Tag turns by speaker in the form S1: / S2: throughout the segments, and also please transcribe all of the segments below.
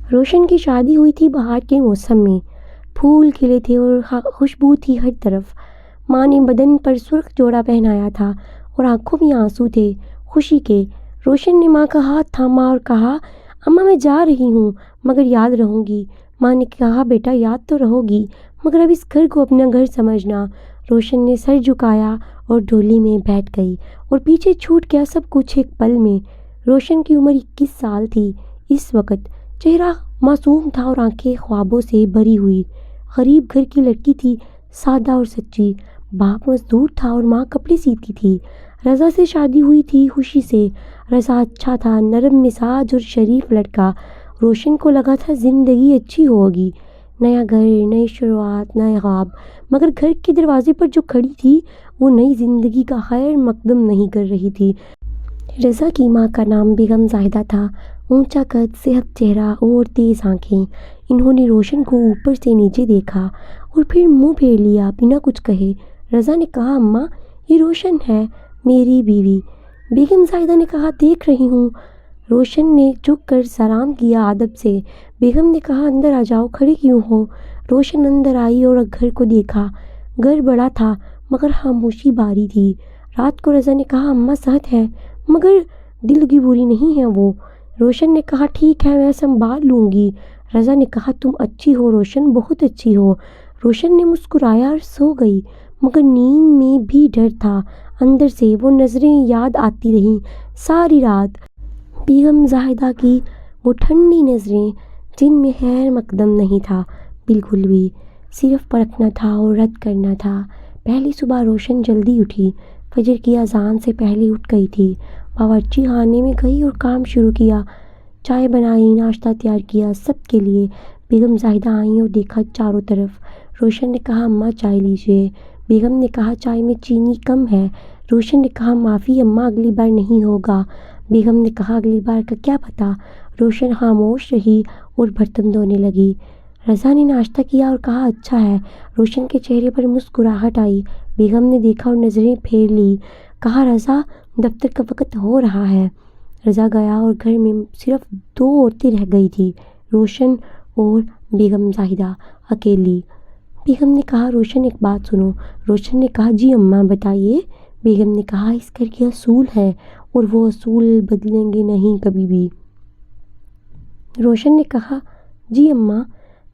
S1: روشن کی شادی ہوئی تھی بہار کے موسم میں، پھول کھلے تھے اور خوشبو تھی ہر طرف۔ ماں نے بدن پر سرخ جوڑا پہنایا تھا اور آنکھوں میں آنسو تھے خوشی کے۔ روشن نے ماں کا ہاتھ تھاما اور کہا، اماں میں جا رہی ہوں مگر یاد رہوں گی۔ ماں نے کہا، بیٹا یاد تو رہو گی مگر اب اس گھر کو اپنا گھر سمجھنا۔ روشن نے سر جھکایا اور ڈولی میں بیٹھ گئی اور پیچھے چھوٹ گیا سب کچھ ایک پل میں۔ روشن کی عمر 21 سال تھی اس وقت، چہرہ معصوم تھا اور آنکھیں خوابوں سے بھری ہوئی۔ غریب گھر کی لڑکی تھی، سادہ اور سچی۔ باپ مزدور تھا اور ماں کپڑے سیتی تھی۔ رضا سے شادی ہوئی تھی خوشی سے۔ رضا اچھا تھا، نرم مزاج اور شریف لڑکا۔ روشن کو لگا تھا زندگی اچھی ہوگی، نیا گھر، نئی شروعات، نئے خواب، مگر گھر کے دروازے پر جو کھڑی تھی وہ نئی زندگی کا خیر مقدم نہیں کر رہی تھی۔ رضا کی ماں کا نام بیگم زاہدہ تھا، اونچا قد، صحت چہرہ اور تیز آنکھیں۔ انہوں نے روشن کو اوپر سے نیچے دیکھا اور پھر منہ پھیر لیا بنا کچھ کہے۔ رضا نے کہا، اماں یہ روشن ہے میری بیوی۔ بیگم زاہدہ نے کہا، دیکھ رہی ہوں۔ روشن نے جھک کر سلام کیا ادب سے۔ بیگم نے کہا، اندر آ جاؤ، کھڑے کیوں ہو؟ روشن اندر آئی اور گھر کو دیکھا۔ گھر بڑا تھا مگر خاموشی بھاری تھی۔ رات کو رضا نے کہا، اماں صحت ہے مگر دل کی بری نہیں ہے وہ۔ روشن نے کہا، ٹھیک ہے میں سنبھال لوں گی۔ رضا نے کہا، تم اچھی ہو روشن، بہت اچھی ہو۔ روشن نے مسکرایا اور سو گئی مگر نیند میں بھی ڈر تھا اندر سے۔ وہ نظریں یاد آتی رہیں ساری رات، بیگم زاہدہ کی وہ ٹھنڈی نظریں جن میں خیر مقدم نہیں تھا بالکل بھی، صرف پرکھنا تھا اور رد کرنا تھا۔ پہلی صبح روشن جلدی اٹھی، فجر کی اذان سے پہلے اٹھ گئی تھی۔ باورچی خانے میں گئی اور کام شروع کیا۔ چائے بنائی، ناشتہ تیار کیا سب کے لیے۔ بیگم زاہدہ آئیں اور دیکھا چاروں طرف۔ روشن نے کہا، اماں چائے لیجیے۔ بیگم نے کہا، چائے میں چینی کم ہے۔ روشن نے کہا، معافی اماں، اگلی بار نہیں ہوگا۔ بیگم نے کہا، اگلی بار کا کیا پتہ۔ روشن خاموش رہی اور برتن دھونے لگی۔ رضا نے ناشتہ کیا اور کہا، اچھا ہے۔ روشن کے چہرے پر مسکراہٹ آئی۔ بیگم نے دیکھا اور نظریں پھیر لی۔ کہا، رضا دفتر کا وقت ہو رہا ہے۔ رضا گیا اور گھر میں صرف 2 عورتیں رہ گئی تھیں، روشن اور بیگم زاہدہ اکیلی۔ بیگم نے کہا، روشن ایک بات سنو۔ روشن نے کہا، جی اماں بتائیے۔ بیگم نے کہا، اس گھر کے اصول ہیں اور وہ اصول بدلیں گے نہیں کبھی بھی۔ روشن نے کہا، جی اماں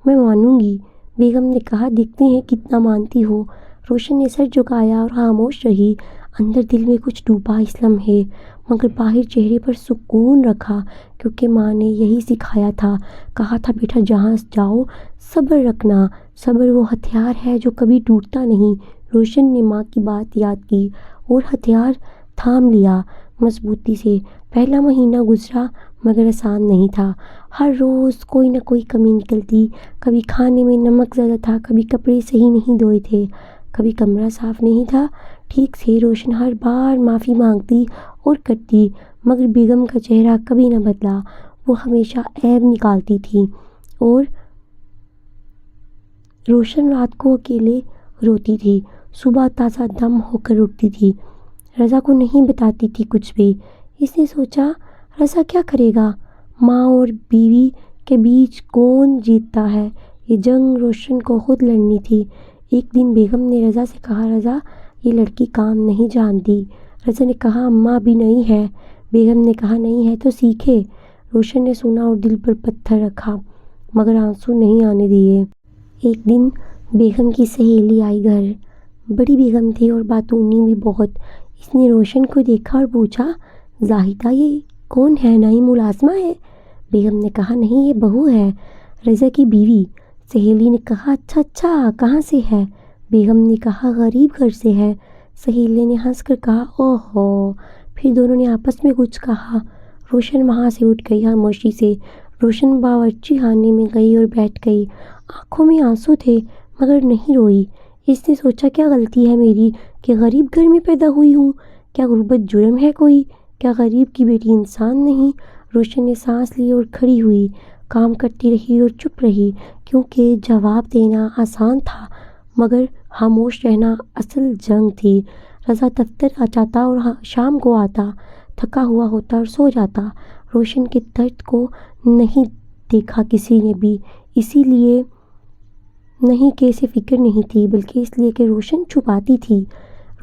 S1: میں مانوں گی۔ بیگم نے کہا، دیکھتے ہیں کتنا مانتی ہو۔ روشن نے سر جھکایا اور خاموش رہی، اندر دل میں کچھ ڈوبا اس لمحے، مگر باہر چہرے پر سکون رکھا، کیونکہ ماں نے یہی سکھایا تھا، کہا تھا، بیٹا جہاں جاؤ صبر رکھنا، صبر وہ ہتھیار ہے جو کبھی ٹوٹتا نہیں۔ روشن نے ماں کی بات یاد کی اور ہتھیار تھام لیا مضبوطی سے۔ پہلا مہینہ گزرا مگر آسان نہیں تھا۔ ہر روز کوئی نہ کوئی کمی نکلتی، کبھی کھانے میں نمک زیادہ تھا، کبھی کپڑے صحیح نہیں دھوئے تھے، کبھی کمرہ صاف نہیں تھا ٹھیک سے۔ روشن ہر بار معافی مانگتی اور کرتی مگر بیگم کا چہرہ کبھی نہ بدلا، وہ ہمیشہ عیب نکالتی تھی اور روشن رات کو اکیلے روتی تھی، صبح تازہ دم ہو کر اٹھتی تھی۔ رضا کو نہیں بتاتی تھی کچھ بھی۔ اس نے سوچا، رضا کیا کرے گا؟ ماں اور بیوی کے بیچ کون جیتتا ہے؟ یہ جنگ روشن کو خود لڑنی تھی۔ ایک دن بیگم نے رضا سے کہا، رضا یہ لڑکی کام نہیں جانتی۔ رضا نے کہا، اماں ابھی نہیں ہے۔ بیگم نے کہا، نہیں ہے تو سیکھے۔ روشن نے سنا اور دل پر پتھر رکھا مگر آنسو نہیں آنے دیے۔ ایک دن بیگم کی سہیلی آئی گھر، بڑی بیگم تھی اور باتونی بھی بہت۔ اس نے روشن کو دیکھا اور پوچھا، زاہدہ یہ کون ہے، نئی ملازمہ ہے؟ بیگم نے کہا، نہیں یہ بہو ہے، رضا کی بیوی۔ سہیلی نے کہا، اچھا اچھا، کہاں سے ہے؟ بیگم نے کہا، غریب گھر سے ہے۔ سہیلی نے ہنس کر کہا، اوہ ہو۔ پھر دونوں نے آپس میں کچھ کہا۔ روشن وہاں سے اٹھ گئی خاموشی سے۔ روشن باورچی خانے میں گئی اور بیٹھ گئی، آنکھوں میں آنسو تھے مگر نہیں روئی۔ اس نے سوچا، کیا غلطی ہے میری کہ غریب گھر میں پیدا ہوئی ہوں؟ کیا غربت جرم ہے کوئی؟ کیا غریب کی بیٹی انسان نہیں؟ روشن نے سانس لی اور کھڑی ہوئی، کام کرتی رہی اور چپ رہی، کیونکہ جواب دینا آسان تھا مگر خاموش رہنا اصل جنگ تھی۔ رضا دفتر جاتا اور شام کو آتا، تھکا ہوا ہوتا اور سو جاتا۔ روشن کے درد کو نہیں دیکھا کسی نے بھی، اسی لیے نہیں کہ اسے فکر نہیں تھی، بلکہ اس لیے کہ روشن چھپاتی تھی۔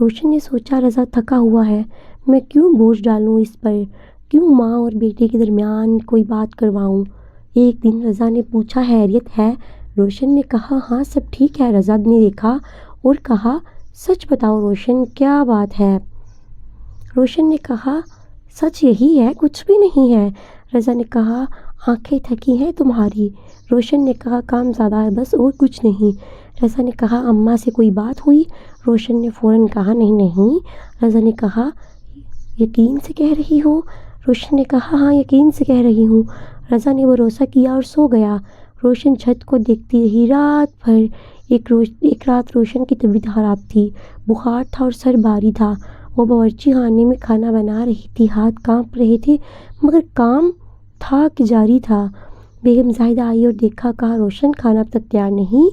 S1: روشن نے سوچا رضا تھکا ہوا ہے، میں کیوں بوجھ ڈالوں اس پر، کیوں ماں اور بیٹے کے درمیان کوئی بات کرواؤں۔ ایک دن رضا نے پوچھا خیریت ہے؟ روشن نے کہا ہاں سب ٹھیک ہے۔ رضا نے دیکھا اور کہا سچ بتاؤ روشن کیا بات ہے؟ روشن نے کہا سچ یہی ہے کچھ بھی نہیں ہے۔ رضا نے کہا آنکھیں تھکی ہیں تمہاری۔ روشن نے کہا کام زیادہ ہے بس اور کچھ نہیں۔ رضا نے کہا اماں سے کوئی بات ہوئی؟ روشن نے فوراً کہا نہیں نہیں۔ رضا نے کہا یقین سے کہہ رہی ہو؟ روشن نے کہا ہاں یقین سے کہہ رہی ہوں۔ رضا نے بھروسہ کیا اور سو گیا۔ روشن چھت کو دیکھتی رہی رات بھر۔ ایک رات روشن کی طبیعت خراب تھی، بخار تھا اور سر بھاری تھا۔ وہ باورچی خانے میں کھانا بنا رہی تھی، ہاتھ کانپ رہے تھے مگر کام تھا کہ جاری تھا۔ بیگم زاہدہ آئی اور دیکھا، کہا روشن کھانا اب تک تیار نہیں؟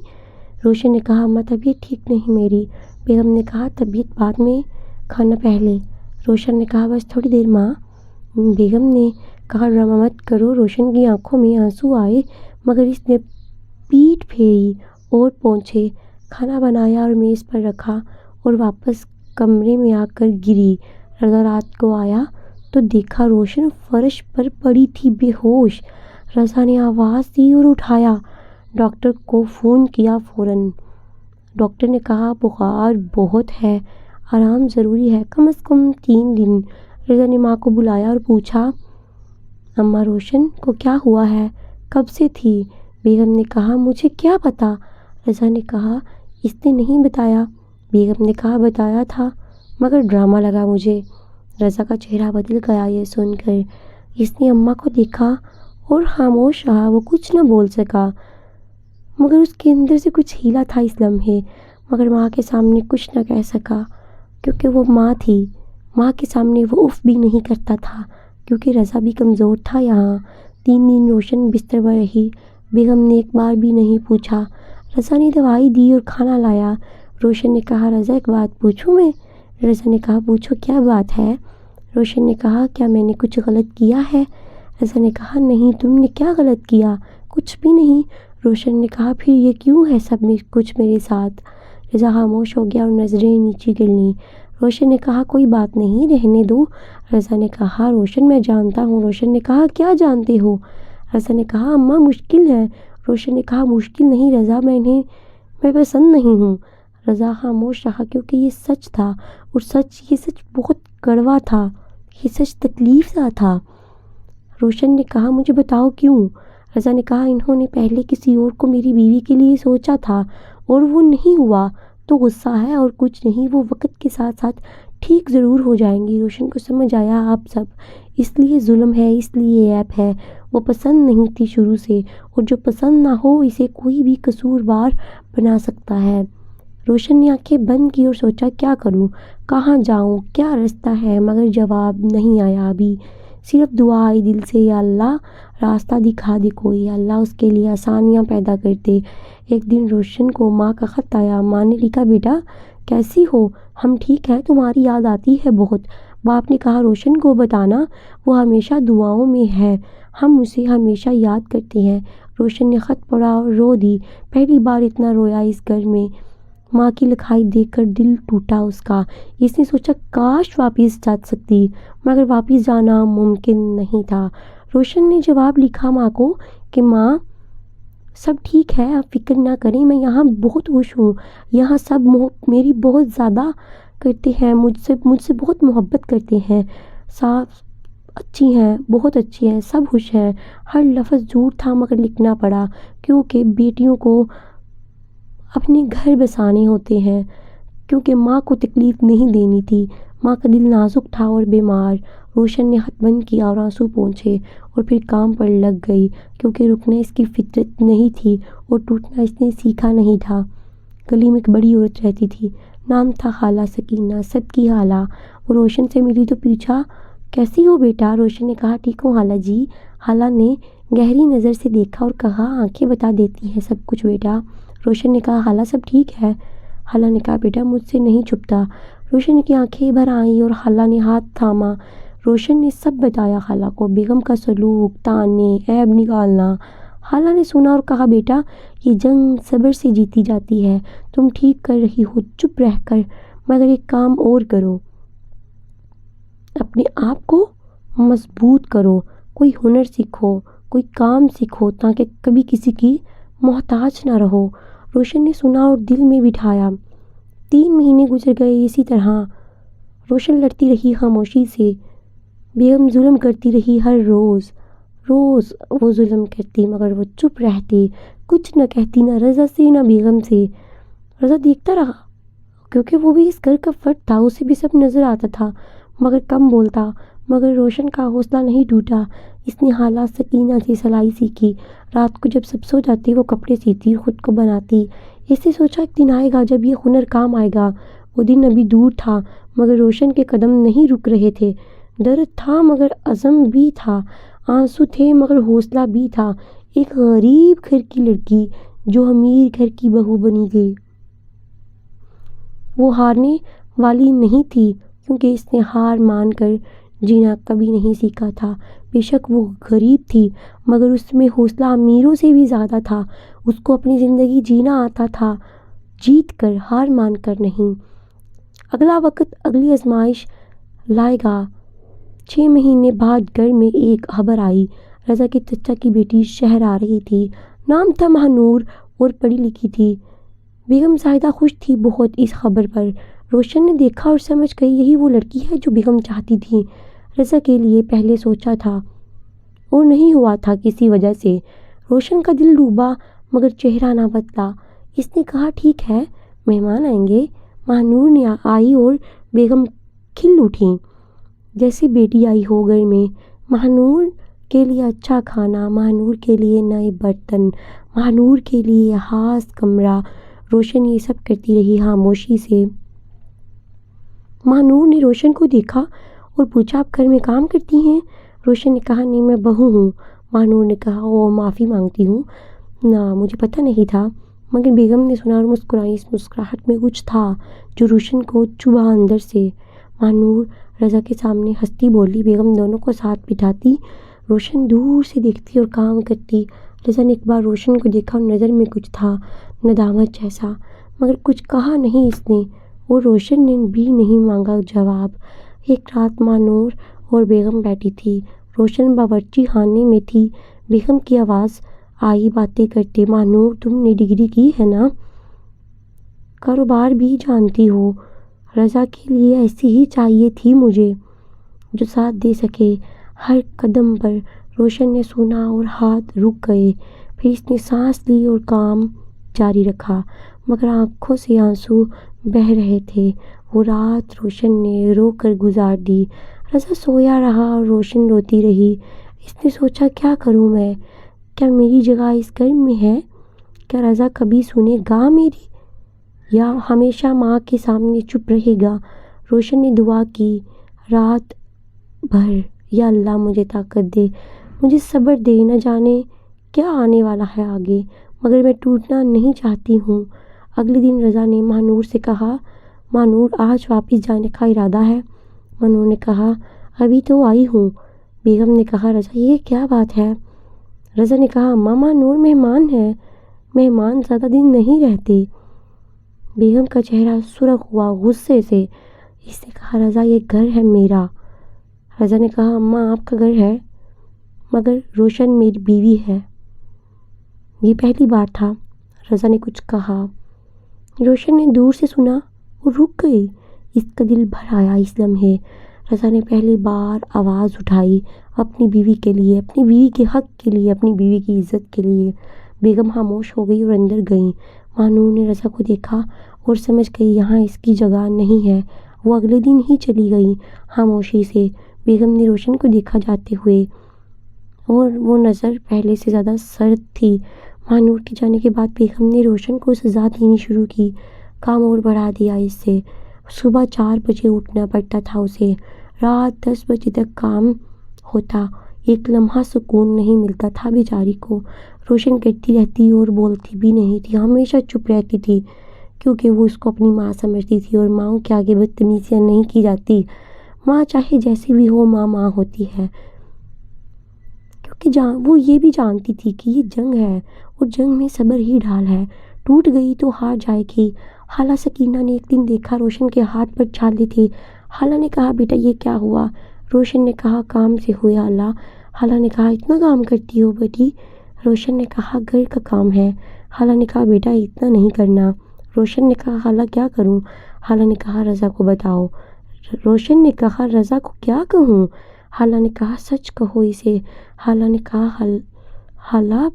S1: روشن نے کہا اماں طبیعت ٹھیک نہیں میری۔ بیگم نے کہا طبیعت بعد میں، کھانا پہلے۔ روشن نے کہا بس تھوڑی دیر ماں۔ بیگم نے کہا ڈرامہ مت کرو۔ روشن کی آنکھوں میں آنسو آئے مگر اس نے پیٹھ پھیری اور پہنچے، کھانا بنایا اور میز پر رکھا اور واپس کمرے میں آ کر گری۔ رضا رات کو آیا تو دیکھا روشن فرش پر پڑی تھی بے ہوش۔ رضا نے آواز دی اور اٹھایا، ڈاکٹر کو فون کیا فوراً۔ ڈاکٹر نے کہا بخار بہت ہے، آرام ضروری ہے، کم از کم 3 دن۔ رضا نے ماں کو بلایا اور پوچھا اماں روشن کو کیا ہوا ہے، کب سے تھی؟ بیگم نے کہا مجھے کیا پتا۔ رضا نے کہا اس نے نہیں بتایا؟ بیگم نے کہا بتایا تھا مگر ڈرامہ لگا مجھے۔ رضا کا چہرہ بدل گیا یہ سن کر۔ اس نے اماں کو دیکھا اور خاموش رہا، وہ کچھ نہ بول سکا مگر اس کے اندر سے کچھ ہیلا تھا اس لمحے، مگر ماں کے سامنے کچھ نہ کہہ سکا کیونکہ وہ ماں تھی۔ ماں کے سامنے وہ اف بھی نہیں کرتا تھا کیونکہ رضا بھی کمزور تھا۔ یہاں 3 دن روشن بستر پر رہی، بیگم نے ایک بار بھی نہیں پوچھا۔ رضا نے دوائی دی اور کھانا لایا۔ روشن نے کہا رضا ایک بات پوچھوں میں؟ رضا نے کہا پوچھو کیا بات ہے؟ روشن نے کہا کیا میں نے کچھ غلط کیا ہے؟ رضا نے کہا نہیں، تم نے کیا غلط کیا؟ کچھ بھی نہیں۔ روشن نے کہا پھر یہ کیوں ہے سب کچھ میرے ساتھ؟ رضا خاموش ہو گیا اور نظریں نیچے گریں۔ روشن نے کہا کوئی بات نہیں، رہنے دو۔ رضا نے کہا روشن میں جانتا ہوں۔ روشن نے کہا کیا جانتے ہو؟ رضا نے کہا اماں مشکل ہے۔ روشن نے کہا مشکل نہیں رضا، میں پسند نہیں ہوں۔ رضا خاموش رہا کیونکہ یہ سچ تھا اور یہ سچ بہت کڑوا تھا، یہ سچ تکلیف دہ تھا۔ روشن نے کہا مجھے بتاؤ کیوں؟ رضا نے کہا انہوں نے پہلے کسی اور کو میری بیوی کے لیے سوچا تھا اور وہ نہیں ہوا تو غصہ ہے اور کچھ نہیں، وہ وقت کے ساتھ ساتھ ٹھیک ضرور ہو جائیں گی۔ روشن کو سمجھ آیا آپ سب اس لیے ظلم ہے، اس لیے عیب ہے۔ وہ پسند نہیں تھی شروع سے اور جو پسند نہ ہو اسے کوئی بھی قصوروار بنا سکتا ہے۔ روشن نے آنکھیں بند کی اور سوچا کیا کروں، کہاں جاؤں، کیا رستہ ہے، مگر جواب نہیں آیا ابھی، صرف دعا آئی دل سے یا اللہ راستہ دکھا دے کوئی، یا اللہ اس کے لیے آسانیاں پیدا کر دے۔ ایک دن روشن کو ماں کا خط آیا۔ ماں نے لکھا بیٹا کیسی ہو؟ ہم ٹھیک ہیں، تمہاری یاد آتی ہے بہت۔ باپ نے کہا روشن کو بتانا، وہ ہمیشہ دعاؤں میں ہے، ہم اسے ہمیشہ یاد کرتے ہیں۔ روشن نے خط پڑھا اور رو دی، پہلی بار اتنا رویا اس گھر میں۔ ماں کی لکھائی دیکھ کر دل ٹوٹا اس کا۔ اس نے سوچا کاش واپس جا سکتی مگر واپس جانا ممکن نہیں تھا۔ روشن نے جواب لکھا ماں کو کہ ماں سب ٹھیک ہے، آپ فکر نہ کریں، میں یہاں بہت خوش ہوں، یہاں سب میری بہت زیادہ کرتے ہیں، مجھ سے بہت محبت کرتے ہیں، صاف اچھی ہیں، بہت اچھی ہیں، سب خوش ہیں۔ ہر لفظ جھوٹ تھا مگر لکھنا پڑا کیونکہ بیٹیوں کو اپنے گھر بسانے ہوتے ہیں، کیونکہ ماں کو تکلیف نہیں دینی تھی۔ ماں کا دل نازک تھا اور بیمار۔ روشن نے خط بند کیا اور آنسو پونچھے اور پھر کام پر لگ گئی کیونکہ رکنا اس کی فطرت نہیں تھی اور ٹوٹنا اس نے سیکھا نہیں تھا۔ گلی میں ایک بڑی عورت رہتی تھی، نام تھا خالہ سکینہ، سب کی خالہ۔ وہ روشن سے ملی تو پوچھا کیسی ہو بیٹا؟ روشن نے کہا ٹھیک ہوں خالہ جی۔ خالہ نے گہری نظر سے دیکھا اور کہا آنکھیں بتا دیتی ہیں سب کچھ بیٹا۔ روشن نے کہا خالہ سب ٹھیک ہے؟ خالہ نے کہا بیٹا مجھ سے نہیں چھپتا۔ روشن کی آنکھیں بھر آئیں اور خالہ نے ہاتھ تھاما۔ روشن نے سب بتایا خالہ کو، بیگم کا سلوک، تانے، عیب نکالنا، خالہ نے سنا اور کہا بیٹا یہ جنگ صبر سے جیتی جاتی ہے، تم ٹھیک کر رہی ہو، چپ رہ کر مگر ایک کام اور کرو، اپنے آپ کو مضبوط کرو، کوئی ہنر سیکھو، کوئی کام سیکھو تاکہ کبھی کسی کی محتاج نہ رہو۔ روشن نے سنا اور دل میں بٹھایا۔ 3 مہینے گزر گئے اسی طرح۔ روشن لڑتی رہی خاموشی سے، بیگم ظلم کرتی رہی، ہر روز وہ ظلم کرتی مگر وہ چپ رہتی، کچھ نہ کہتی، نہ رضا سے نہ بیگم سے۔ رضا دیکھتا رہا کیونکہ وہ بھی اس گھر کا فرد تھا، اسے بھی سب نظر آتا تھا مگر کم بولتا۔ مگر روشن کا حوصلہ نہیں ٹوٹا، اس نے حالات سکینہ سے سلائی سیکھی، رات کو جب سب سو جاتے وہ کپڑے سیتی، خود کو بناتی۔ اس نے سوچا ایک دن آئے گا جب یہ ہنر کام آئے گا۔ وہ دن ابھی دور تھا مگر روشن کے قدم نہیں رک رہے تھے، درد تھا مگر عزم بھی تھا، آنسو تھے مگر حوصلہ بھی تھا۔ ایک غریب گھر کی لڑکی جو امیر گھر کی بہو بنی گئی، وہ ہارنے والی نہیں تھی کیونکہ اس نے ہار مان کر جینا کبھی نہیں سیکھا تھا۔ بے شک وہ غریب تھی مگر اس میں حوصلہ امیروں سے بھی زیادہ تھا، اس کو اپنی زندگی جینا آتا تھا، جیت کر، ہار مان کر نہیں۔ اگلا وقت اگلی آزمائش لائے گا۔ 6 مہینے بعد گھر میں ایک خبر آئی، رضا کے چچا کی بیٹی شہر آ رہی تھی، نام تھا مہنور اور پڑھی لکھی تھی۔ بیگم زاہدہ خوش تھی بہت اس خبر پر۔ روشن نے دیکھا اور سمجھ گئی یہی وہ لڑکی ہے جو بیگم چاہتی تھی۔ رضا کے لیے پہلے سوچا تھا اور نہیں ہوا تھا کسی وجہ سے۔ روشن کا دل ڈوبا مگر چہرہ نہ بدلا۔ اس نے کہا ٹھیک ہے، مہمان آئیں گے۔ مہنور نے آئی اور بیگم کھل اٹھی جیسے بیٹی آئی ہو گھر میں۔ مہنور کے لیے اچھا کھانا، مہنور کے لیے نئے برتن، مہنور کے لیے خاص کمرہ۔ روشن یہ سب کرتی رہی خاموشی سے۔ مہنور نے روشن کو دیکھا اور پوچھا آپ گھر میں کام کرتی ہیں؟ روشن نے کہا نہیں، میں بہو ہوں۔ مہنور نے کہا وہ معافی مانگتی ہوں، نہ مجھے پتہ نہیں تھا۔ مگر بیگم نے سنا اور مسکرائی، اس مسکراہٹ میں کچھ تھا جو روشن کو چبھا اندر سے۔ مہنور رضا کے سامنے ہنستی بولی، بیگم دونوں کو ساتھ بٹھاتی، روشن دور سے دیکھتی اور کام کرتی۔ رضا نے ایک بار روشن کو دیکھا اور نظر میں کچھ تھا، ندامت جیسا، مگر کچھ کہا نہیں اس نے اور روشن نے بھی نہیں مانگا جواب۔ ایک رات مہنور اور بیگم بیٹھی تھی، روشن باورچی خانے میں تھی، بیگم کی آواز آئی باتیں کرتے، مہنور تم نے ڈگری کی ہے نا، کاروبار بھی جانتی ہو، رضا کے لیے ایسی ہی چاہیے تھی مجھے جو ساتھ دے سکے۔ ہر قدم پر روشن نے سنا اور ہاتھ رک گئے، پھر اس نے سانس لی اور کام جاری رکھا مگر آنکھوں سے آنسو بہہ رہے تھے۔ وہ رات روشن نے رو کر گزار دی۔ رضا سویا رہا اور روشن روتی رہی۔ اس نے سوچا کیا کروں میں، کیا میری جگہ اس گھر میں ہے؟ کیا رضا کبھی سنے گا میری یا ہمیشہ ماں کے سامنے چپ رہے گا؟ روشن نے دعا کی رات بھر، یا اللہ مجھے طاقت دے، مجھے صبر دے، نہ جانے کیا آنے والا ہے آگے، مگر میں ٹوٹنا نہیں چاہتی ہوں۔ اگلے دن رضا نے مہنور سے کہا مہنور آج واپس جانے کا ارادہ ہے؟ مہنور نے کہا ابھی تو آئی ہوں۔ بیگم نے کہا رضا یہ کیا بات ہے؟ رضا نے کہا اماں مہنور مہمان ہے، مہمان زیادہ دن نہیں رہتے۔ بیگم کا چہرہ سرخ ہوا غصے سے۔ اس نے کہا رضا یہ گھر ہے میرا۔ رضا نے کہا اماں آپ کا گھر ہے مگر روشن میری بیوی ہے۔ یہ پہلی بار تھا رضا نے کچھ کہا۔ روشن نے دور سے سنا اور رک گئی، اس کا دل بھر آیا اس لمحے۔ رضا نے پہلی بار آواز اٹھائی اپنی بیوی کے لیے، اپنی بیوی کے حق کے لیے، اپنی بیوی کی عزت کے لیے۔ بیگم خاموش ہو گئی اور اندر گئیں۔ مہنور نے رضا کو دیکھا اور سمجھ گئی یہاں اس کی جگہ نہیں ہے، وہ اگلے دن ہی چلی گئی خاموشی سے۔ بیگم نے روشن کو دیکھا جاتے ہوئے اور وہ نظر پہلے سے زیادہ سرد تھی۔ مہنور کے جانے کے بعد بیگم نے روشن کو سزا دینی شروع کی، کام اور بڑھا دیا اس سے۔ صبح 4 بجے اٹھنا پڑتا تھا اسے، رات 10 بجے تک کام ہوتا، ایک لمحہ سکون نہیں ملتا تھا بیچاری کو۔ روشن کرتی رہتی اور بولتی بھی نہیں تھی، ہمیشہ چپ رہتی تھی کیونکہ وہ اس کو اپنی ماں سمجھتی تھی اور ماں کے آگے بدتمیزیاں نہیں کی جاتی۔ ماں چاہے جیسی بھی ہو، ماں ماں ہوتی ہے وہ یہ بھی جانتی تھی کہ یہ جنگ ہے اور جنگ میں صبر ہی ڈھال ہے، ٹوٹ گئی تو ہار جائے گی۔ خالہ سکینہ نے ایک دن دیکھا روشن کے ہاتھ پر چھالے تھے۔ خالہ نے کہا بیٹا یہ کیا ہوا؟ روشن نے کہا کام سے ہوا اللہ۔ خالہ نے کہا اتنا کام کرتی ہو بیٹی؟ روشن نے کہا گھر کا کام ہے۔ خالہ نے کہا بیٹا اتنا نہیں کرنا۔ روشن نے کہا خالہ کیا کروں؟ خالہ نے کہا رضا کو بتاؤ۔ روشن نے کہا رضا کو کیا کہوں؟ خالہ نے کہا سچ کہو اسے۔ خالہ نے کہا خالہ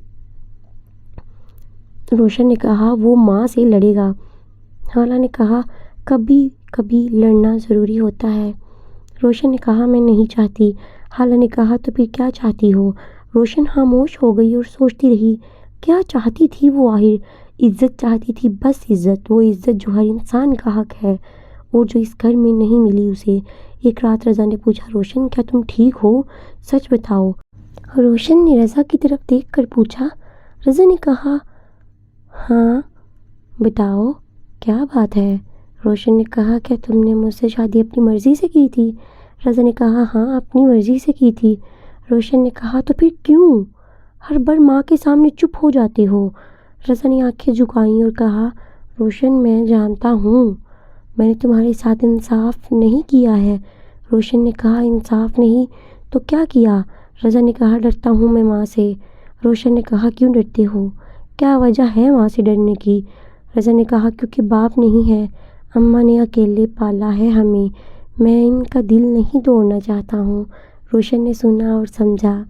S1: روشن نے کہا وہ ماں سے لڑے گا۔ خالہ نے کہا کبھی کبھی لڑنا ضروری ہوتا ہے۔ روشن نے کہا میں نہیں چاہتی۔ خالہ نے کہا تو پھر کیا چاہتی ہو؟ روشن خاموش ہو گئی اور سوچتی رہی کیا چاہتی تھی وہ آخر؟ عزت چاہتی تھی، بس عزت، وہ عزت جو ہر انسان کا حق ہے اور جو اس گھر میں نہیں ملی اسے۔ ایک رات رضا نے پوچھا روشن کیا تم ٹھیک ہو؟ سچ بتاؤ۔ روشن نے رضا کی طرف دیکھ کر پوچھا۔ رضا نے کہا ہاں بتاؤ کیا بات ہے؟ روشن نے کہا کیا تم نے مجھ سے شادی اپنی مرضی سے کی تھی؟ رضا نے کہا ہاں اپنی مرضی سے کی تھی۔ روشن نے کہا تو پھر کیوں ہر بار ماں کے سامنے چپ ہو جاتے ہو؟ رضا نے آنکھیں جھکائیں اور کہا روشن میں جانتا ہوں میں نے تمہارے ساتھ انصاف نہیں کیا ہے۔ روشن نے کہا انصاف نہیں تو کیا کیا؟ رضا نے کہا ڈرتا ہوں میں ماں سے۔ روشن نے کہا کیوں ڈرتے ہو؟ کیا وجہ ہے ماں سے ڈرنے کی؟ رضا نے کہا کیونکہ باپ نہیں ہے، اماں نے اکیلے پالا ہے ہمیں، میں ان کا دل نہیں توڑنا چاہتا ہوں۔ روشن نے سنا اور سمجھا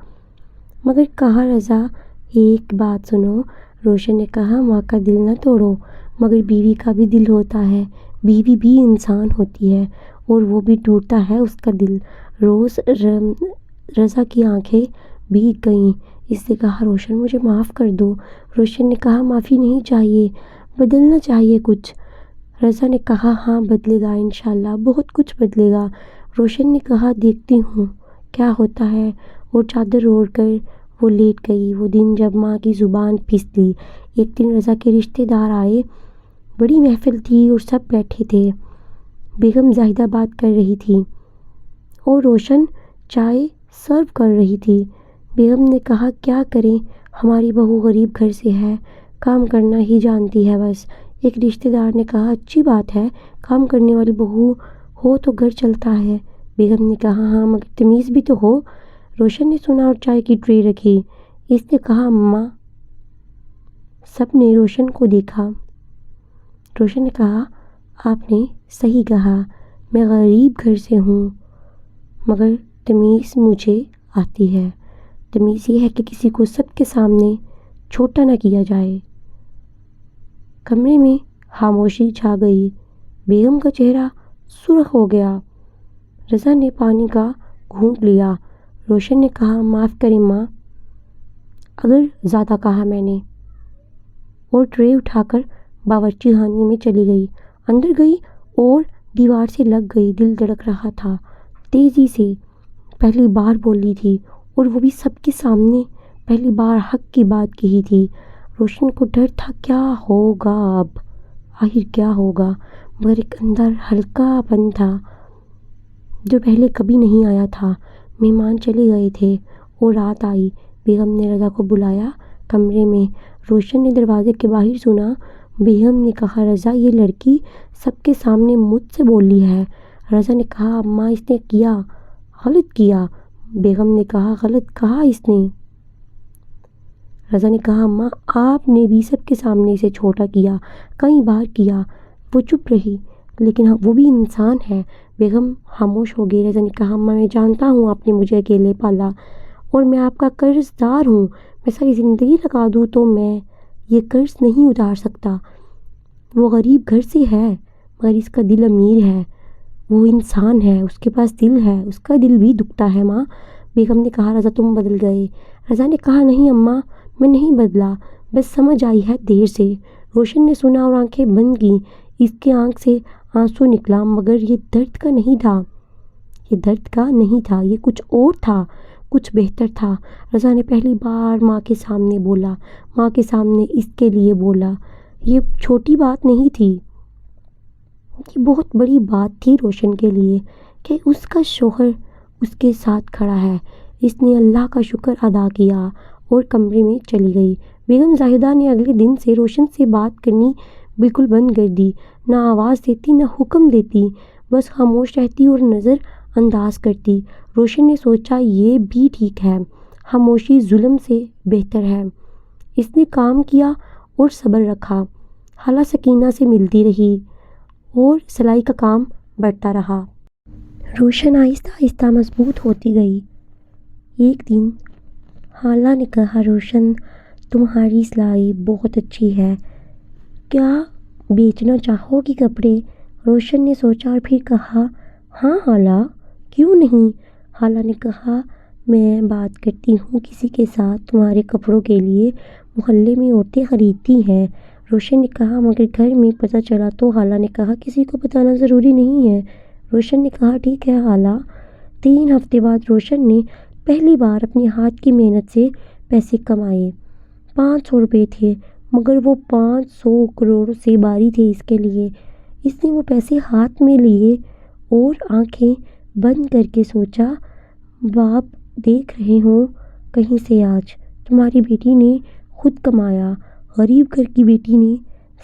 S1: مگر کہا رضا ایک بات سنو۔ روشن نے کہا ماں کا دل نہ توڑو مگر بیوی کا بھی دل ہوتا ہے، بیوی بھی انسان ہوتی ہے اور وہ بھی ٹوٹتا ہے اس کا دل۔ رضا کی آنکھیں بھیگ گئیں۔ اس نے کہا روشن مجھے معاف کر دو۔ روشن نے کہا معافی نہیں چاہیے، بدلنا چاہیے کچھ۔ رضا نے کہا ہاں بدلے گا انشاءاللہ، بہت کچھ بدلے گا۔ روشن نے کہا دیکھتی ہوں کیا ہوتا ہے، اور چادر اوڑھ کر وہ لیٹ گئی۔ وہ دن جب ماں کی زبان پھسلی۔ ایک دن رضا کے رشتے دار آئے، بڑی محفل تھی اور سب بیٹھے تھے۔ بیگم زاہدہ بات کر رہی تھی اور روشن چائے سرو کر رہی تھی۔ بیگم نے کہا کیا کریں ہماری بہو غریب گھر سے ہے، کام کرنا ہی جانتی ہے بس۔ ایک رشتے دار نے کہا اچھی بات ہے، کام کرنے والی بہو ہو تو گھر چلتا ہے۔ بیگم نے کہا ہاں مگر تمیز بھی تو ہو۔ روشن نے سنا اور چائے کی ٹرے رکھی۔ اس نے کہا اماں۔ سب نے روشن کو دیکھا۔ روشن نے کہا آپ نے صحیح کہا، میں غریب گھر سے ہوں مگر تمیز مجھے آتی ہے۔ تمیز یہ ہے کہ کسی کو سب کے سامنے چھوٹا نہ کیا جائے۔ کمرے میں خاموشی چھا گئی۔ بیگم کا چہرہ سرخ ہو گیا۔ رضا نے پانی کا گھونٹ لیا۔ روشن نے کہا معاف کریں ماں اگر زیادہ کہا میں نے، اور ٹرے اٹھا کر باورچی خانے میں چلی گئی۔ اندر گئی اور دیوار سے لگ گئی، دل دھڑک رہا تھا تیزی سے۔ پہلی بار بولی تھی اور وہ بھی سب کے سامنے، پہلی بار حق کی بات کہی تھی۔ روشن کو ڈر تھا کیا ہوگا اب، آخر کیا ہوگا، مگر ایک اندر ہلکا پن تھا جو پہلے کبھی نہیں آیا تھا۔ مہمان چلے گئے تھے اور رات آئی۔ بیگم نے رضا کو بلایا کمرے میں۔ روشن نے دروازے کے باہر سنا۔ بیگم نے کہا رضا یہ لڑکی سب کے سامنے مجھ سے بولی ہے۔ رضا نے کہا اماں اس نے کیا، غلط کیا۔ بیگم نے کہا غلط کہا اس نے؟ رضا نے کہا اماں آپ نے بھی سب کے سامنے اسے چھوٹا کیا، کئی بار کیا۔ وہ چپ رہی لیکن وہ بھی انسان ہے۔ بیگم خاموش ہو گئی۔ رضا نے کہا اماں میں جانتا ہوں آپ نے مجھے اکیلے پالا اور میں آپ کا قرض دار ہوں، میں ساری زندگی لگا دوں تو میں یہ قرض نہیں اتار سکتا۔ وہ غریب گھر سے ہے مگر اس کا دل امیر ہے، وہ انسان ہے، اس کے پاس دل ہے، اس کا دل بھی دکھتا ہے ماں۔ بیگم نے کہا رضا تم بدل گئے۔ رضا نے کہا نہیں اماں میں نہیں بدلا، بس سمجھ آئی ہے دیر سے۔ روشن نے سنا اور آنکھیں بند کیں۔ اس کے آنکھ سے آنسو نکلا مگر یہ درد کا نہیں تھا، یہ درد کا نہیں تھا، یہ کچھ اور تھا، کچھ بہتر تھا۔ رضا نے پہلی بار ماں کے سامنے بولا، ماں کے سامنے اس کے لیے بولا۔ یہ چھوٹی بات نہیں تھی، یہ بہت بڑی بات تھی روشن کے لیے کہ اس کا شوہر اس کے ساتھ کھڑا ہے۔ اس نے اللہ کا شکر ادا کیا اور کمرے میں چلی گئی۔ بیگم زاہدہ نے اگلے دن سے روشن سے بات کرنی بالکل بند کر دی۔ نہ آواز دیتی نہ حکم دیتی، بس خاموش رہتی اور نظر انداز کرتی۔ روشن نے سوچا یہ بھی ٹھیک ہے، خاموشی ظلم سے بہتر ہے۔ اس نے کام کیا اور صبر رکھا۔ خالہ سکینہ سے ملتی رہی اور سلائی کا کام بڑھتا رہا۔ روشن آہستہ آہستہ مضبوط ہوتی گئی۔ ایک دن خالہ نے کہا، روشن تمہاری سلائی بہت اچھی ہے، کیا بیچنا چاہو گی کپڑے؟ روشن نے سوچا اور پھر کہا، ہاں خالہ، کیوں نہیں؟ خالہ نے کہا، میں بات کرتی ہوں کسی کے ساتھ، تمہارے کپڑوں کے لیے محلے میں عورتیں خریدتی ہیں۔ روشن نے کہا، مگر گھر میں پتہ چلا تو؟ خالہ نے کہا، کسی کو بتانا ضروری نہیں ہے۔ روشن نے کہا، ٹھیک ہے خالہ۔ 3 ہفتے بعد روشن نے پہلی بار اپنے ہاتھ کی محنت سے پیسے کمائے۔ 500 روپے تھے، مگر وہ 500 کروڑ سے بھاری تھے اس کے لیے۔ اس نے وہ پیسے ہاتھ میں لیے اور آنکھیں بند کر کے سوچا، باپ دیکھ رہے ہوں کہیں سے، آج تمہاری بیٹی نے خود کمایا۔ غریب گھر کی بیٹی نے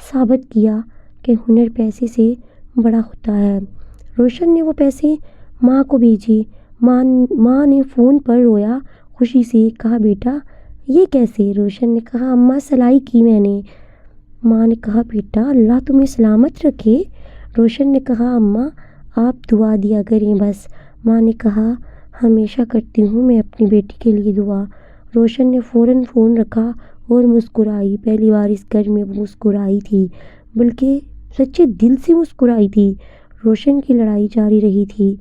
S1: ثابت کیا کہ ہنر پیسے سے بڑا ہوتا ہے۔ روشن نے وہ پیسے ماں کو بھیجے۔ ماں نے فون پر رویا، خوشی سے کہا، بیٹا یہ کیسے؟ روشن نے کہا، اماں سلائی کی میں نے۔ ماں نے کہا، بیٹا اللہ تمہیں سلامت رکھے۔ روشن نے کہا، اماں آپ دعا دیا کریں بس۔ ماں نے کہا، ہمیشہ کرتی ہوں میں اپنی بیٹی کے لیے دعا۔ روشن نے فوراً فون رکھا اور مسکرائی۔ پہلی بار اس گھر میں وہ مسکرائی تھی، بلکہ سچے دل سے مسکرائی تھی۔ روشن کی لڑائی جاری رہی تھی،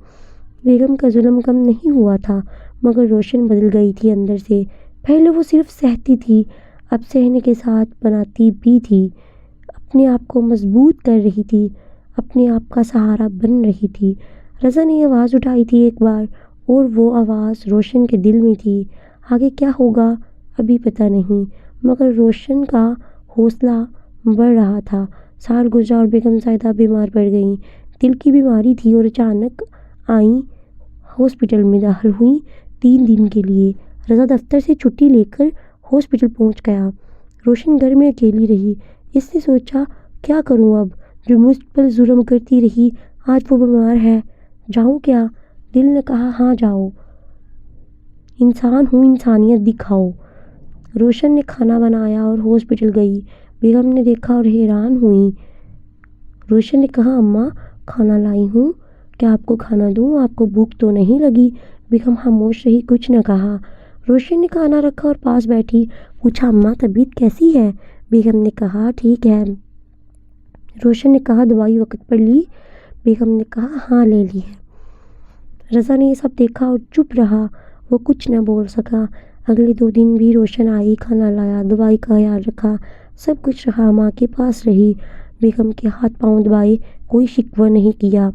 S1: بیگم کا ظلم کم نہیں ہوا تھا، مگر روشن بدل گئی تھی اندر سے۔ پہلے وہ صرف سہتی تھی، اب سہنے کے ساتھ بناتی بھی تھی، اپنے آپ کو مضبوط کر رہی تھی، اپنے آپ کا سہارا بن رہی تھی۔ رضا نے آواز اٹھائی تھی ایک بار، اور وہ آواز روشن کے دل میں تھی۔ آگے کیا ہوگا ابھی پتہ نہیں، مگر روشن کا حوصلہ بڑھ رہا تھا۔ سال گزرا اور بیگم زاہدہ بیمار پڑ گئیں۔ دل کی بیماری تھی اور اچانک آئیں، ہاسپٹل میں داخل ہوئیں 3 دن کے لیے۔ رضا دفتر سے چھٹی لے کر ہاسپٹل پہنچ گیا۔ روشن گھر میں اکیلی رہی۔ اس نے سوچا، کیا کروں اب؟ جو مجھ پر ظلم کرتی رہی، آج وہ بیمار ہے، جاؤں کیا؟ دل نے کہا، ہاں جاؤ، انسان ہوں، انسانیت دکھاؤ۔ روشن نے کھانا بنایا اور ہاسپٹل گئی۔ بیگم نے دیکھا اور حیران ہوئی۔ روشن نے کہا، اماں کھانا لائی ہوں، کیا آپ کو کھانا دوں؟ آپ کو بھوک تو نہیں لگی؟ بیگم خاموش رہی، کچھ نہ کہا۔ روشن نے کھانا رکھا اور پاس بیٹھی، پوچھا، اماں طبیعت کیسی ہے؟ بیگم نے کہا، ٹھیک ہے۔ روشن نے کہا، دوائی وقت پر لی؟ بیگم نے کہا، ہاں لے لی ہے۔ رضا نے یہ سب دیکھا اور چپ رہا، وہ کچھ نہ بول سکا۔ اگلے 2 دن بھی روشن آئی، کھانا لایا، دوائی کا خیال رکھا، سب کچھ رہا، ماں کے پاس رہی، بیگم کے ہاتھ پاؤں دبائے، کوئی شکوہ نہیں کیا،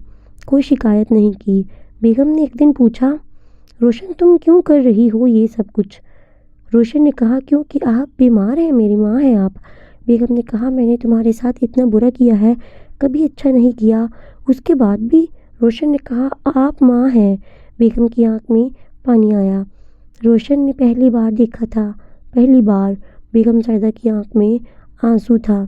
S1: کوئی شکایت نہیں کی۔ بیگم نے ایک دن پوچھا، روشن تم کیوں کر رہی ہو یہ سب کچھ؟ روشن نے کہا، کیونکہ آپ بیمار ہیں، میری ماں ہیں آپ۔ بیگم نے کہا، میں نے تمہارے ساتھ اتنا برا کیا ہے؟ کبھی اچھا نہیں کیا، اس کے بعد بھی؟ روشن نے کہا، آپ ماں ہیں۔ بیگم کی آنکھ میں پانی آیا۔ روشن نے پہلی بار دیکھا تھا، پہلی بار بیگم زاہدہ کی آنکھ میں آنسو تھا۔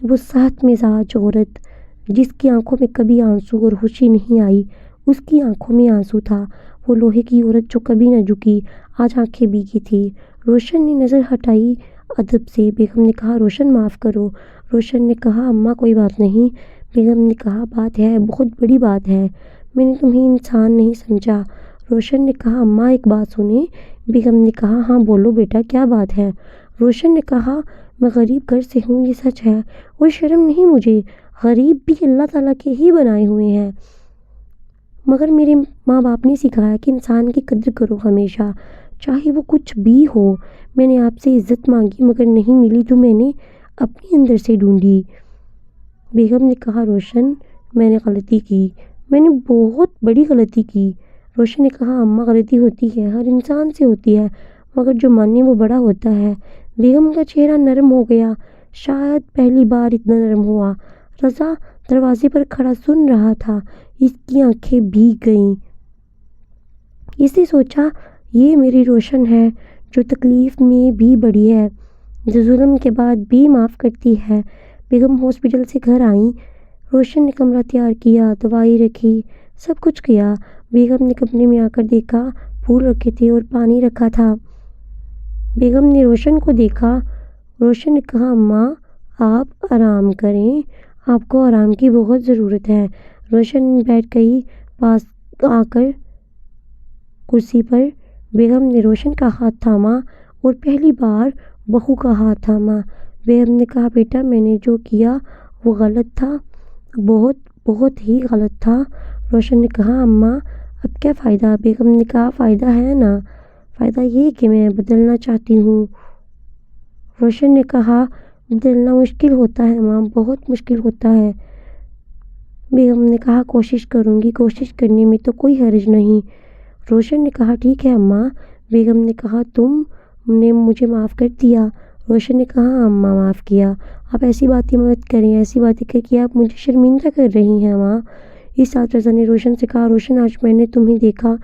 S1: وہ سخت مزاج عورت جس کی آنکھوں میں کبھی آنسو اور خوشی نہیں آئی، اس کی آنکھوں میں آنسو تھا۔ وہ لوہے کی عورت جو کبھی نہ جھکی، آج آنکھیں بھیگی تھی۔ روشن نے نظر ہٹائی ادب سے۔ بیگم نے کہا، روشن معاف کرو۔ روشن نے کہا، اماں کوئی بات نہیں۔ بیگم نے کہا، بات ہے، بہت بڑی بات ہے، میں نے تمہیں انسان نہیں سمجھا۔ روشن نے کہا، اماں ایک بات سنیں؟ بیگم نے کہا، ہاں بولو بیٹا، کیا بات ہے؟ روشن نے کہا، میں غریب گھر سے ہوں، یہ سچ ہے، اور شرم نہیں مجھے، غریب بھی اللہ تعالیٰ کے ہی بنائے ہوئے ہیں، مگر میرے ماں باپ نے سکھایا کہ انسان کی قدر کرو ہمیشہ، چاہے وہ کچھ بھی ہو۔ میں نے آپ سے عزت مانگی مگر نہیں ملی تو میں نے اپنے اندر سے ڈھونڈی۔ بیگم نے کہا، روشن میں نے غلطی کی، میں نے بہت بڑی غلطی کی۔ روشن نے کہا، اماں غلطی ہوتی ہے، ہر انسان سے ہوتی ہے، مگر جو مانے وہ بڑا ہوتا ہے۔ بیگم کا چہرہ نرم ہو گیا، شاید پہلی بار اتنا نرم ہوا۔ رضا دروازے پر کھڑا سن رہا تھا، اس کی آنکھیں بھیگ گئیں۔ اس نے سوچا، یہ میری روشن ہے جو تکلیف میں بھی بڑی ہے، جو ظلم کے بعد بھی معاف کرتی ہے۔ بیگم ہاسپٹل سے گھر آئیں۔ روشن نے کمرہ تیار کیا، دوائی رکھی، سب کچھ کیا۔ بیگم نے کمرے میں آ کر دیکھا، پھول رکھے تھے اور پانی رکھا تھا۔ بیگم نے روشن کو دیکھا۔ روشن نے کہا، اماں آپ آرام کریں، آپ کو آرام کی بہت ضرورت ہے۔ روشن بیٹھ گئی پاس آ کر کرسی پر۔ بیگم نے روشن کا ہاتھ تھاما اور پہلی بار بہو کا ہاتھ تھاما۔ بیگم نے کہا، بیٹا میں نے جو کیا وہ غلط تھا، بہت بہت ہی غلط تھا۔ روشن نے کہا، اماں اب کیا فائدہ؟ بیگم نے کہا، فائدہ ہے نا، فائدہ یہ کہ میں بدلنا چاہتی ہوں۔ روشن نے کہا، بدلنا مشکل ہوتا ہے ماں، بہت مشکل ہوتا ہے۔ بیگم نے کہا، کوشش کروں گی، کوشش کرنے میں تو کوئی حرج نہیں۔ روشن نے کہا، ٹھیک ہے اماں۔ بیگم نے کہا، تم نے مجھے معاف کر دیا؟ روشن نے کہا، ہاں اماں معاف کیا۔ آپ ایسی باتیں مت کریں، ایسی باتیں کر کے آپ مجھے شرمندہ کر رہی ہیں ماں۔ اس ساتھ رضا نے روشن سے کہا، روشن آج میں نے تمہیں دیکھا۔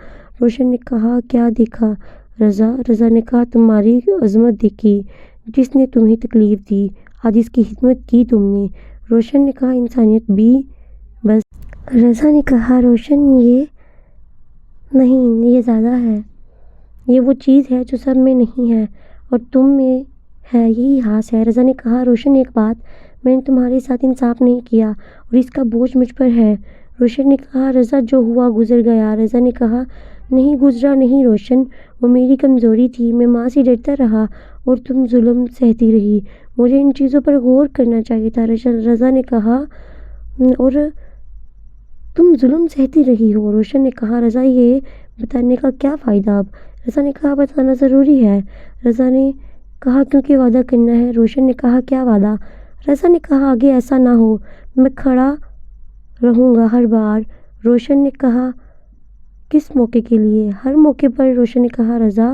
S1: روشن نے کہا، کیا دیکھا رضا؟ رضا نے کہا، تمہاری عظمت دیکھی، جس نے تمہیں تکلیف دی، آج اس کی خدمت کی تم نے۔ روشن نے کہا، انسانیت بھی بس۔ رضا نے کہا، روشن یہ نہیں، یہ زیادہ ہے، یہ وہ چیز ہے جو سب میں نہیں ہے اور تم میں ہے، یہی ہاس ہے۔ رضا نے کہا، روشن ایک بات، میں نے تمہارے ساتھ انصاف نہیں کیا اور اس کا بوجھ مجھ پر ہے۔ روشن نے کہا، رضا جو ہوا گزر گیا۔ رضا نے کہا، نہیں گزرا نہیں روشن، وہ میری کمزوری تھی، میں ماں سے ڈرتا رہا اور تم ظلم سہتی رہی، مجھے ان چیزوں پر غور کرنا چاہیے تھا۔ رضا نے کہا، اور تم ظلم سہتی رہی ہو۔ روشن نے کہا، رضا یہ بتانے کا کیا فائدہ اب؟ رضا نے کہا، بتانا ضروری ہے۔ رضا نے کہا، کیونکہ وعدہ کرنا ہے۔ روشن نے کہا، کیا وعدہ؟ رضا نے کہا، آگے ایسا نہ ہو، میں کھڑا رہوں گا ہر بار۔ روشن نے کہا، کس موقع کے لیے؟ ہر موقع پر۔ روشن نے کہا، رضا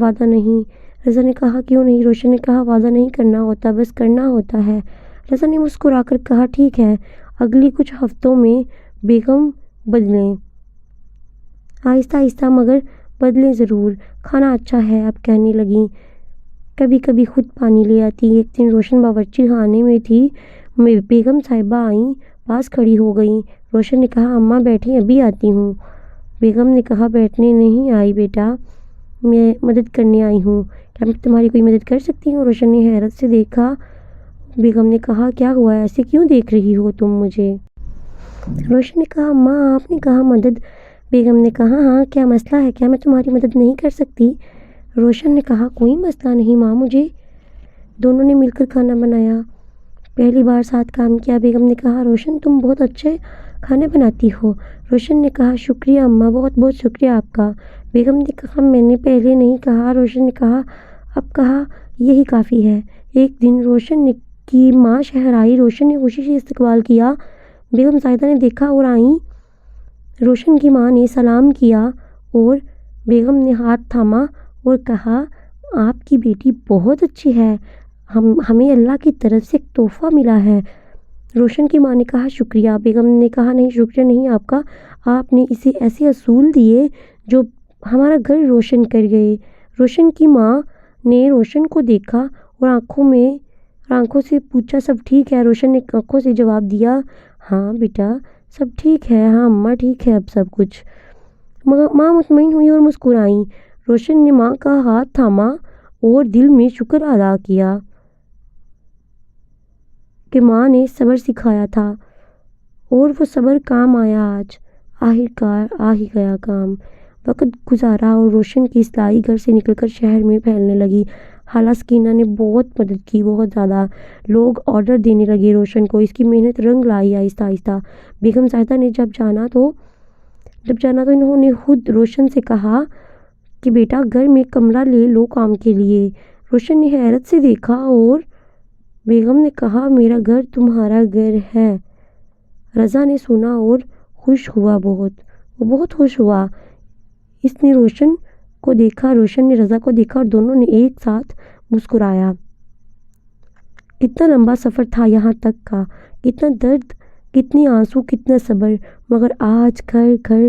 S1: وعدہ نہیں۔ رضا نے کہا، کیوں نہیں؟ روشن نے کہا، وعدہ نہیں کرنا ہوتا، بس کرنا ہوتا ہے۔ رضا نے مسکرا کر کہا، ٹھیک ہے، اگلی کچھ ہفتوں میں بیگم بدلیں، آہستہ آہستہ مگر بدلیں ضرور۔ کھانا اچھا ہے، اب کہنے لگیں، کبھی کبھی خود پانی لے آتی۔ ایک دن روشن باورچی خانے میں تھی، بیگم صاحبہ آئیں، پاس کھڑی ہو گئیں۔ روشن نے کہا، اماں بیٹھیں، ابھی آتی ہوں۔ بیگم نے کہا، بیٹھنے نہیں آئی بیٹا، میں مدد کرنے آئی ہوں۔ کیا میں تمہاری کوئی مدد کر سکتی ہوں؟ روشن نے حیرت سے دیکھا۔ بیگم نے کہا، کیا ہوا، ایسے کیوں دیکھ رہی ہو تم مجھے؟ روشن نے کہا، اماں آپ نے کہا مدد۔ بیگم نے کہا، ہاں کیا مسئلہ ہے؟ کیا میں تمہاری مدد نہیں کر سکتی؟ روشن نے کہا، کوئی مسئلہ نہیں ماں، مجھے۔ دونوں نے مل کر کھانا بنایا، پہلی بار ساتھ کام کیا۔ بیگم نے کہا، روشن تم بہت اچھے کھانے بناتی ہو۔ روشن نے کہا، شکریہ اماں، بہت بہت شکریہ آپ کا۔ بیگم نے کہا، میں نے پہلے نہیں کہا۔ روشن نے کہا، اب کہا، یہی کافی ہے۔ ایک دن روشن کی ماں شہر آئی۔ روشن نے خوشی سے استقبال کیا۔ بیگم صاحبہ نے دیکھا اور آئیں۔ روشن کی ماں نے سلام کیا اور بیگم نے ہاتھ تھاما اور کہا، آپ کی بیٹی بہت اچھی ہے، ہمیں اللہ کی طرف سے ایک تحفہ ملا ہے۔ روشن کی ماں نے کہا، شکریہ۔ بیگم نے کہا، نہیں شکریہ نہیں آپ کا، آپ نے اسے ایسے اصول دیے جو ہمارا گھر روشن کر گئے۔ روشن کی ماں نے روشن کو دیکھا اور آنکھوں سے پوچھا، سب ٹھیک ہے؟ روشن نے آنکھوں سے جواب دیا، ہاں بیٹا سب ٹھیک ہے، ہاں اماں ٹھیک ہے اب سب کچھ۔ ماں مطمئن ہوئی اور مسکرائیں۔ روشن نے ماں کا ہاتھ تھاما اور دل میں شکر ادا کیا کہ ماں نے صبر سکھایا تھا اور وہ صبر کام آیا آج، آخرکار آ ہی گیا کام۔ وقت گزارا اور روشن کی اصلاحی گھر سے نکل کر شہر میں پھیلنے لگی۔ خالہ سکینہ نے بہت مدد کی، بہت زیادہ۔ لوگ آرڈر دینے لگے روشن کو، اس کی محنت رنگ لائی آہستہ آہستہ۔ بیگم صاحبہ نے جب جانا تو انہوں نے خود روشن سے کہا کہ بیٹا گھر میں کمرہ لے لو کام کے لیے۔ روشن نے حیرت سے دیکھا اور بیگم نے کہا، میرا گھر تمہارا گھر ہے۔ رضا نے سنا اور خوش ہوا، وہ بہت خوش ہوا۔ اس نے روشن کو دیکھا، روشن نے رضا کو دیکھا اور دونوں نے ایک ساتھ مسکرایا۔ کتنا لمبا سفر تھا یہاں تک کا، کتنا درد، کتنی آنسو، کتنا صبر، مگر آج گھر